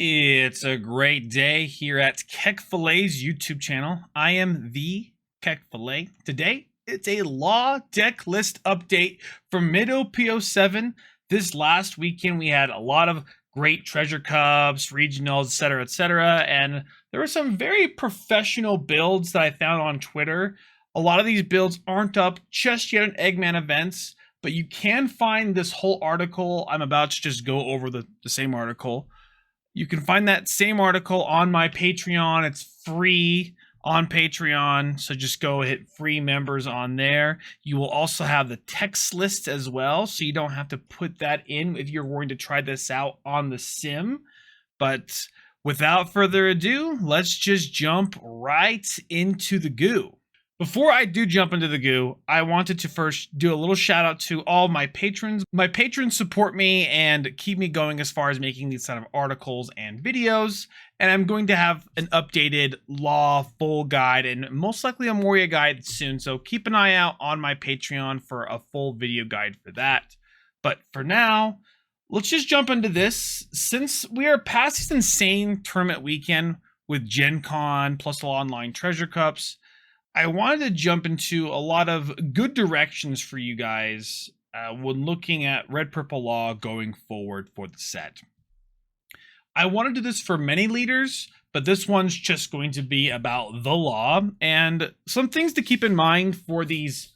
It's a great day here at Kek-Filet's YouTube channel. I am the Kek-Filet. Today, it's a Law deck list update from mid-OP07. This last weekend, we had a lot of great treasure cups, regionals, etc., and there were some very professional builds that I found on Twitter. A lot of these builds aren't up just yet on Eggman events, but you can find this whole article. I'm about to just go over the same article. You can find that same article on my Patreon. It's free on Patreon, so just go hit free members on there. You will also have the text list as well, so you don't have to put that in if you're going to try this out on the sim. But without further ado, let's just jump right into the goo. Before I do jump into the goo, I wanted to first do a little shout out to all my patrons. My patrons support me and keep me going as far as making these kind of articles and videos. And I'm going to have an updated Law full guide and most likely a Moria guide soon. So keep an eye out on my Patreon for a full video guide for that. But for now, let's just jump into this. Since we are past this insane tournament weekend with Gen Con plus all online treasure cups, I wanted to jump into a lot of good directions for you guys when looking at Red Purple Law going forward for the set. I want to do this for many leaders, but this one's just going to be about the Law and some things to keep in mind for these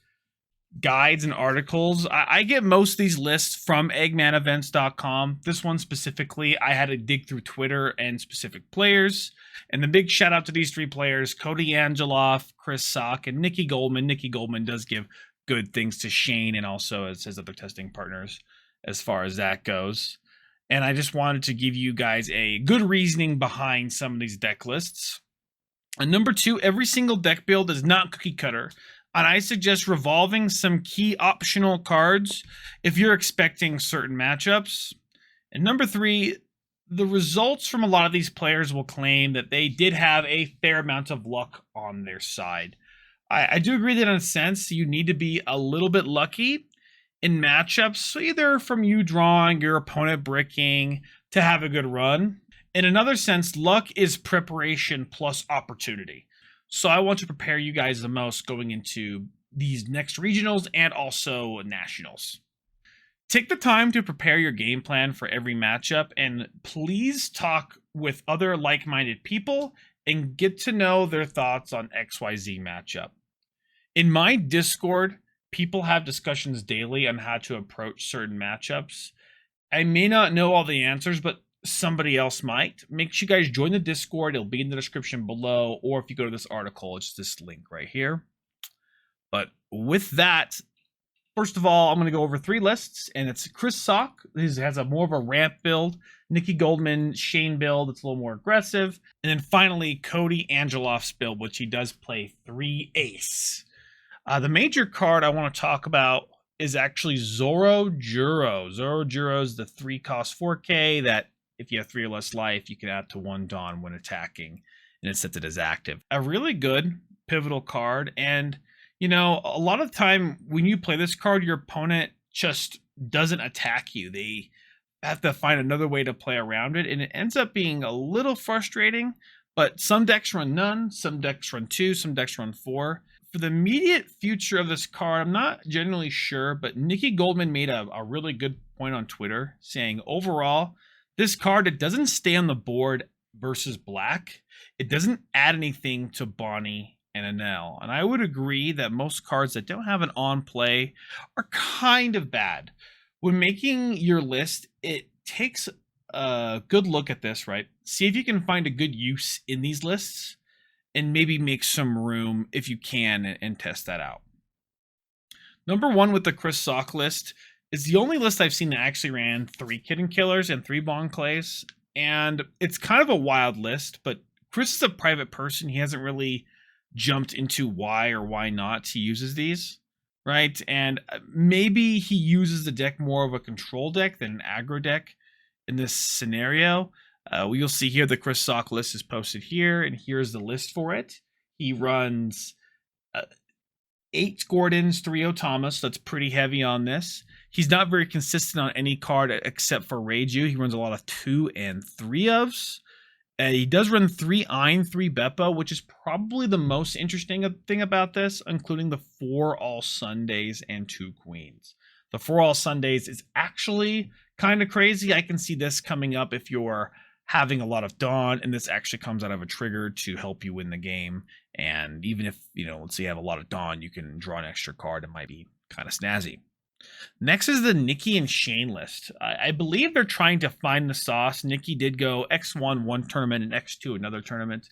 guides and articles. I get most of these lists from eggmanevents.com. This one specifically, I had to dig through Twitter and specific players. And the big shout out to these three players, Koty List, Chris Sock, and Nicky Goldman. Nicky Goldman does give good things to Shane and also as his other testing partners as far as that goes. And I just wanted to give you guys a good reasoning behind some of these deck lists. And number two, every single deck build is not cookie cutter. And I suggest revolving some key optional cards if you're expecting certain matchups. And number three, the results from a lot of these players will claim that they did have a fair amount of luck on their side. I do agree that in a sense, you need to be a little bit lucky in matchups, either from you drawing, your opponent bricking to have a good run. In another sense, luck is preparation plus opportunity. So I want to prepare you guys the most going into these next regionals and also nationals. Take the time to prepare your game plan for every matchup and please talk with other like-minded people and get to know their thoughts on XYZ matchup. In my Discord, people have discussions daily on how to approach certain matchups. I may not know all the answers, but somebody else might. Make sure you guys join the Discord. It'll be in the description below, or if you go to this article, it's this link right here. But with that, first of all, I'm going to go over three lists, and it's Chris Sock, who has a more of a ramp build, Nicky Goldman, Shane build, it's a little more aggressive, and then finally Koty List's build, which he does play 3 ace. The major card I want to talk about is actually ZoroJuro. ZoroJuro is the 3-cost 4K that if you have 3 or less life, you can add to 1 Dawn when attacking, and it sets it as active. A really good pivotal card, and you know, a lot of the time when you play this card, your opponent just doesn't attack you. They have to find another way to play around it, and it ends up being a little frustrating, but some decks run none, some decks run 2, some decks run 4. For the immediate future of this card, I'm not generally sure, but Nicky Goldman made a really good point on Twitter saying, overall, this card, it doesn't stay on the board versus black. It doesn't add anything to Bonnie and Anel. And I would agree that most cards that don't have an on play are kind of bad. When making your list, it takes a good look at this, right? See if you can find a good use in these lists and maybe make some room if you can and test that out. Number one with the Chris Sock list is the only list I've seen that actually ran 3 Kitten Killers and 3 Bon Clays. And it's kind of a wild list, but Chris is a private person. He hasn't really jumped into why or why not he uses these, right? And maybe he uses the deck more of a control deck than an aggro deck in this scenario. You'll see here the Chris Sock list is posted here, and here's the list for it. He runs 8 Gordons, 3 Otamas, so that's pretty heavy on this. He's not very consistent on any card except for Reiju. He runs a lot of 2 and 3 ofs. He does run 3 Ein, 3 Beppo, which is probably the most interesting thing about this, including the 4 All Sundays and 2 Queens. The 4 All Sundays is actually kind of crazy. I can see this coming up if you're having a lot of Dawn, and this actually comes out of a trigger to help you win the game. And even if, let's say you have a lot of Dawn, you can draw an extra card. It might be kind of snazzy. Next is the Nicky and Shane list. I believe they're trying to find the sauce. Nicky did go X1 one tournament and X2 another tournament.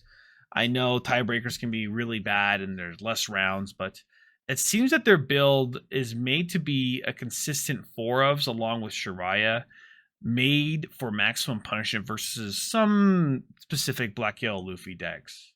I know tiebreakers can be really bad and there's less rounds, but it seems that their build is made to be a consistent 4 ofs along with Shiraya, made for maximum punishment versus some specific Black Yellow Luffy decks.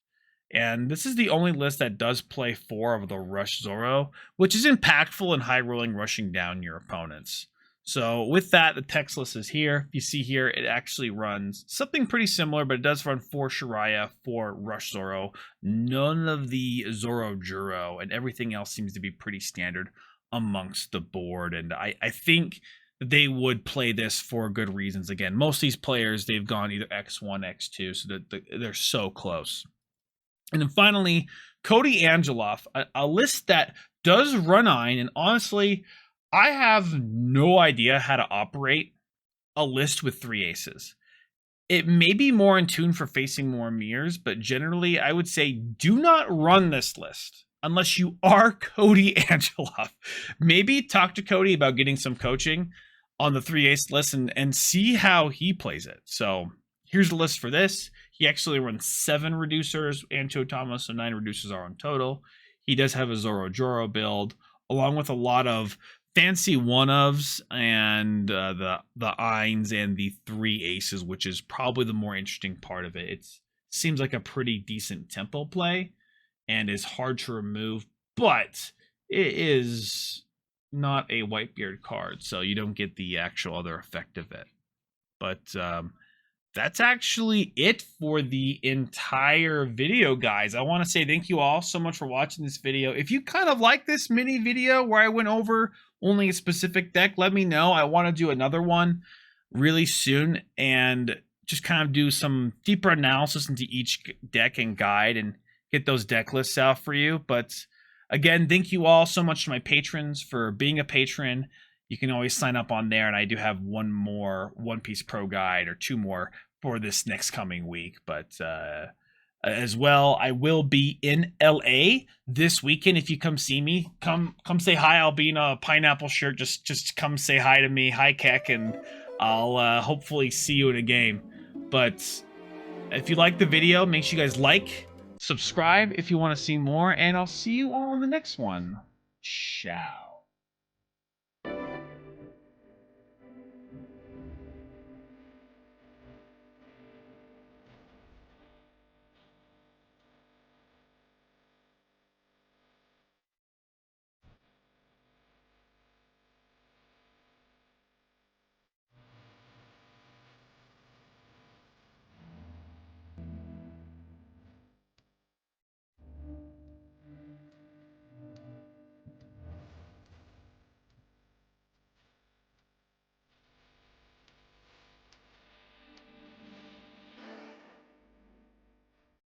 And this is the only list that does play 4 of the Rush Zoro, which is impactful in high rolling, rushing down your opponents. So with that, the text list is here. You see here, it actually runs something pretty similar, but it does run 4 Shiraya, 4 Rush Zoro, none of the ZoroJuro, and everything else seems to be pretty standard amongst the board. And I think they would play this for good reasons. Again, most of these players, they've gone either X1, X2, so that they're so close. And then finally, Koty Angelov, a list that does run Ein, and honestly, I have no idea how to operate a list with 3 aces. It may be more in tune for facing more mirrors, but generally, I would say do not run this list unless you are Koty Angelov. Maybe talk to Koty about getting some coaching on the 3 ace list and see how he plays it. So here's the list for this. He actually runs 7 reducers and Chotama, so 9 reducers are on total. He does have a ZoroJuro build, along with a lot of fancy 1-ofs and the Eins and the 3 aces, which is probably the more interesting part of it. It seems like a pretty decent tempo play and is hard to remove, but it is not a Whitebeard card, so you don't get the actual other effect of it. But that's actually it for the entire video, guys. I want to say thank you all so much for watching this video. If you kind of like this mini video where I went over only a specific deck, let me know. I want to do another one really soon and just kind of do some deeper analysis into each deck and guide and get those deck lists out for you. But again, thank you all so much to my patrons for being a patron. You can always sign up on there, and I do have one more One Piece Pro guide or 2 more for this next coming week. But as well, I will be in LA this weekend. If you come see me, come say hi. I'll be in a pineapple shirt. Just come say hi to me. Hi, Keck, and I'll hopefully see you in a game. But if you like the video, make sure you guys like, subscribe if you want to see more, and I'll see you all in the next one. Ciao.